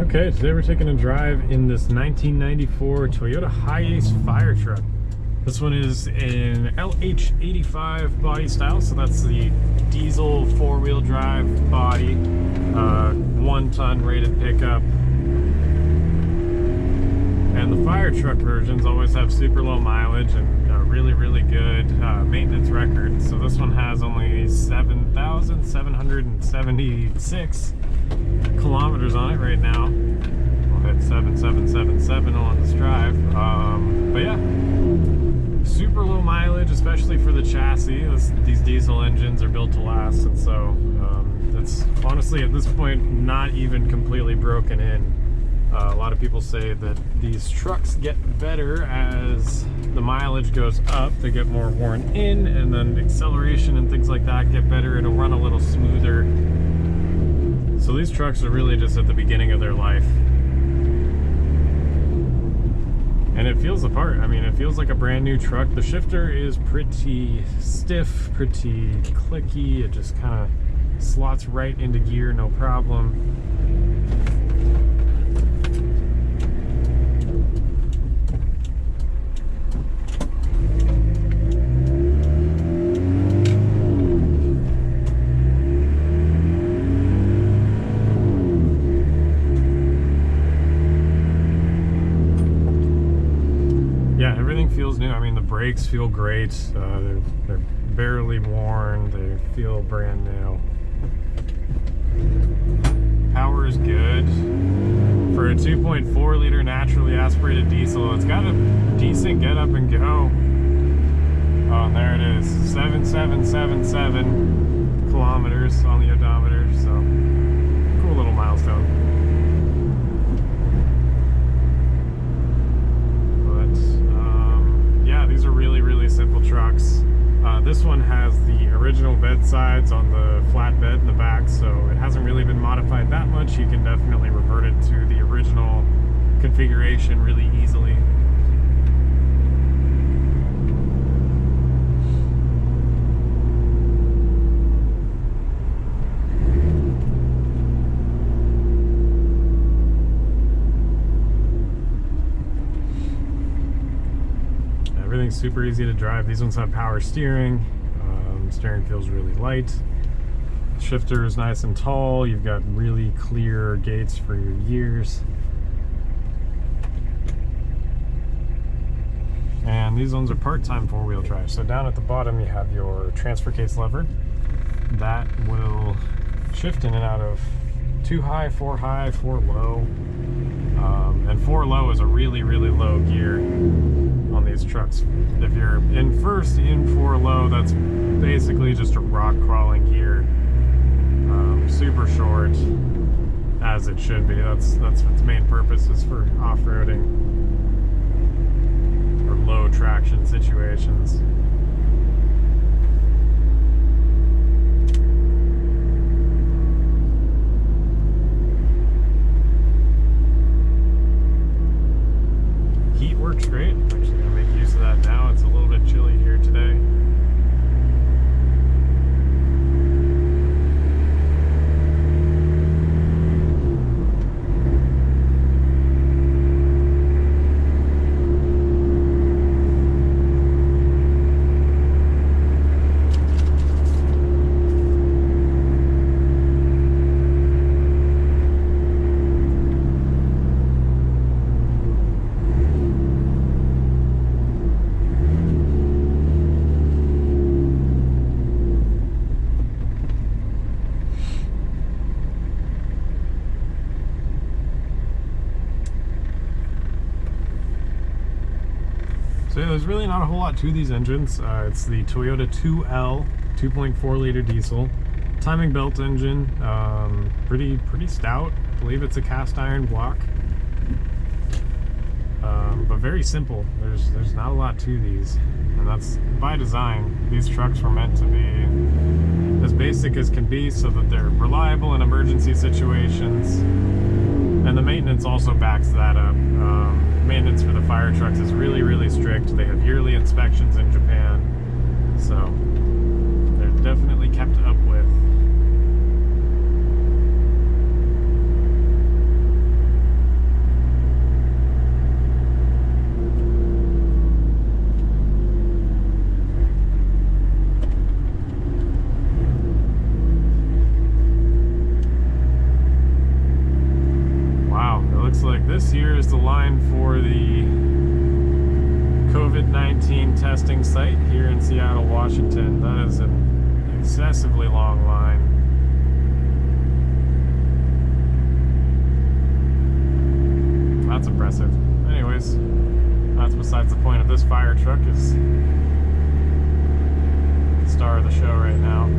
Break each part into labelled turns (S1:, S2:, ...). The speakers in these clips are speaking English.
S1: Okay, today we're taking a drive in this 1994 Toyota Hiace fire truck. This one is an LH85 body style, so that's the diesel four-wheel drive body, 1-ton rated pickup. And the fire truck versions always have super low mileage and a really good maintenance record. So this one has only 7,776 kilometers on it right now. We'll hit 7777 on this drive. But yeah, super low mileage, especially for the chassis. These diesel engines are built to last, and so it's honestly at this point not even completely broken in. A lot of people say that these trucks get better as the mileage goes up. They get more worn in, and then acceleration and things like that get better. It'll run a little smoother. So these trucks are really just at the beginning of their life. And it feels the part. I mean, it feels like a brand new truck. The shifter is pretty stiff, pretty clicky. It just kind of slots right into gear, no problem. Yeah, everything feels new. I mean, the brakes feel great. They're barely worn. They feel brand new. Power is good. For a 2.4 liter naturally aspirated diesel, it's got a decent get up and go. Oh, and there it is. 7777 kilometers on the odometer. So, cool little milestone. These are really simple trucks. This one has the original bed sides on the flat bed in the back, so it hasn't really been modified that much. You can definitely revert it to the original configuration really easily. Everything's super easy to drive. These ones have power steering. Steering feels really light. Shifter is nice and tall. You've got really clear gates for your gears. And these ones are part-time four-wheel drive. So down at the bottom you have your transfer case lever. That will shift in and out of 2 high, 4 high, 4 low. And 4 low is a really low gear on these trucks. If you're in first in 4 low, that's basically just a rock crawling gear. Super short, as it should be. That's its main purpose, is for off-roading or low traction situations. Heat works great. I'm actually going to make use of that now. It's a little bit chilly here today. So yeah, there's really not a whole lot to these engines. It's the Toyota 2L 2.4 liter diesel, timing belt engine, pretty stout. I believe it's a cast iron block, but very simple. There's not a lot to these, and that's by design. These trucks were meant to be as basic as can be, so that they're reliable in emergency situations. And the maintenance also backs that up. Maintenance for the fire trucks is really strict. They have yearly inspections in Japan, so they're definitely kept up with. this here is the line for the COVID-19 testing site here in Seattle, Washington. That is an excessively long line. That's impressive. Anyways, that's besides the point of this fire truck. Is the star of the show right now.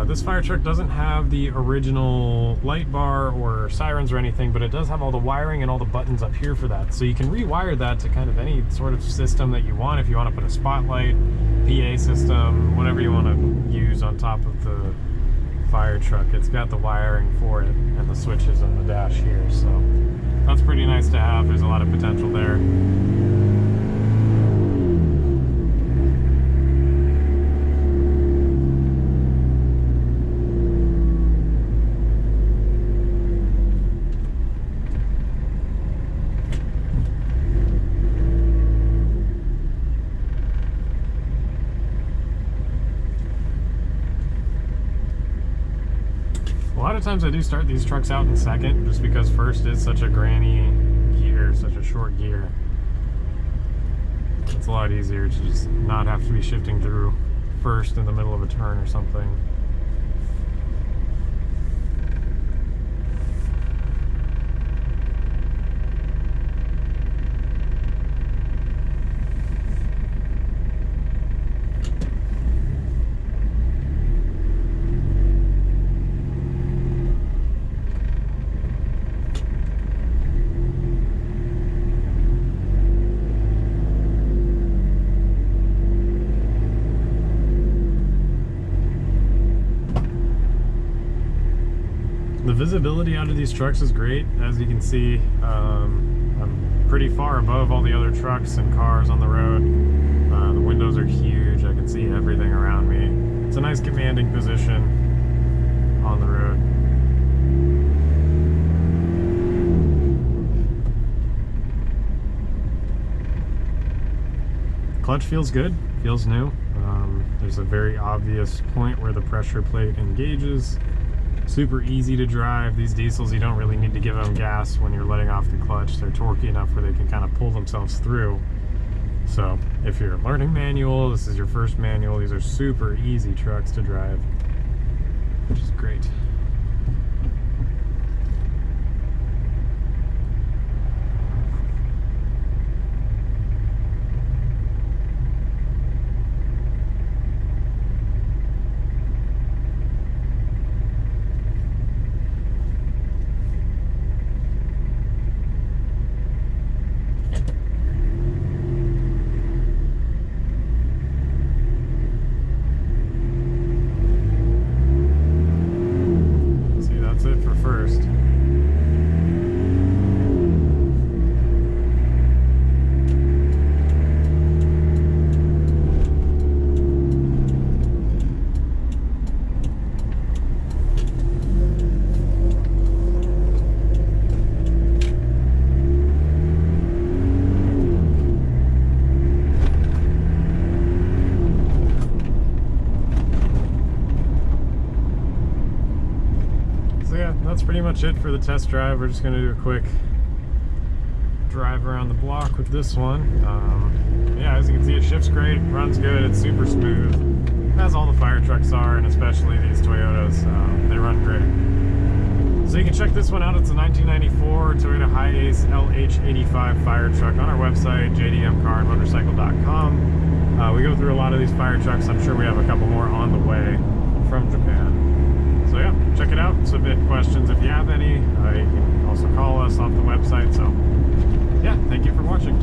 S1: This fire truck doesn't have the original light bar or sirens or anything, but it does have all the wiring and all the buttons up here for that. So you can rewire that to kind of any sort of system that you want. If you want to put a spotlight, PA system, whatever you want to use on top of the fire truck, it's got the wiring for it and the switches on the dash here. So that's pretty nice to have. There's a lot of potential there. A lot of times I do start these trucks out in second just because first is such a granny gear, such a short gear. It's a lot easier to just not have to be shifting through first in the middle of a turn or something. The visibility out of these trucks is great. As you can see, I'm pretty far above all the other trucks and cars on the road. The windows are huge. I can see everything around me. It's a nice commanding position on the road. Clutch feels good, feels new. There's a very obvious point where the pressure plate engages. Super easy to drive. These diesels, you don't really need to give them gas when you're letting off the clutch. They're torquey enough where they can kind of pull themselves through. So if you're learning manual, this is your first manual, these are super easy trucks to drive, which is great. First. That's pretty much it for the test drive. We're just going to do a quick drive around the block with this one. Yeah, as you can see, it shifts great, runs good, it's super smooth, as all the fire trucks are, and especially these Toyotas. They run great. So you can check this one out. It's a 1994 Toyota Hiace LH85 fire truck on our website, jdmcarandmotorcycle.com. We go through a lot of these fire trucks. I'm sure we have a couple more on the way from Japan. So yeah, check it out, submit questions if you have any. You can also call us off the website. So yeah, thank you for watching.